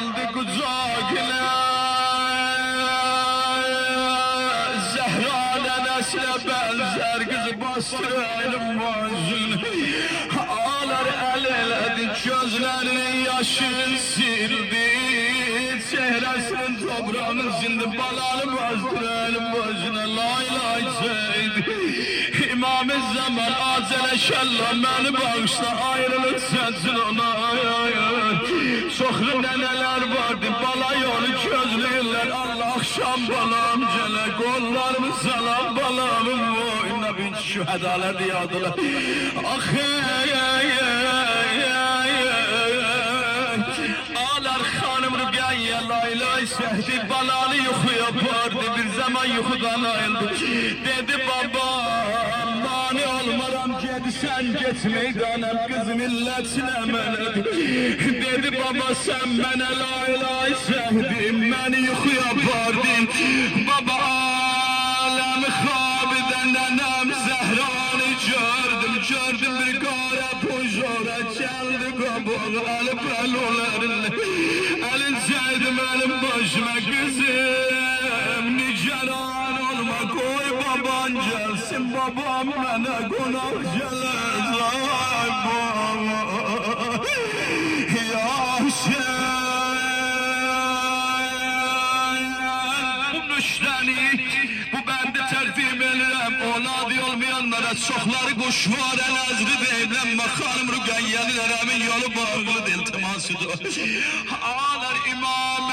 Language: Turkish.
aldı kucağına. Zehra'na nesle benzer kızı bastırayım boğazını. Ağlar el eledi gözlerinin yaşını sildi. Çehresinin toprağını sildi. Balanı bastırayım boğazına. Lay lay seydi. İmam-ı zaman acele şella beni bağışla, ayrılık sensin ona. Çoxlu neneler vardı, bala yolu gözlüyorlar. Allah akşam balam gele, kollarımı salam balamın boyuna. Bin şühedalar diyadılar. Ah ağlar hanım Rüqeyye laylay sehdi, balanı yuxu yapardı. Bir zaman yuxudan ayıldı. Dedi baba mani olmaram, gedi sen geç meydanım, kız milletine meledi. Dedi baba sen bana laylay sehdin, beni yuxu yapardın. Baba alemi xabide nenem Zehra'nı gördüm. Gördüm bir kara pujora geldi kabuğu alıp elolarını. Elin sevdim elim başıma kızım. Niceran olma koy baban gelsin, babam bana konak gelir. Ay baba bu müşteri bu bende tertip ederim. Oladı olmayanlara çokları kuş var, en azri deyimlen bakarım Rüqeyye'nin eremin yolu bağlıdır, iltimasıdır. Ağlar imam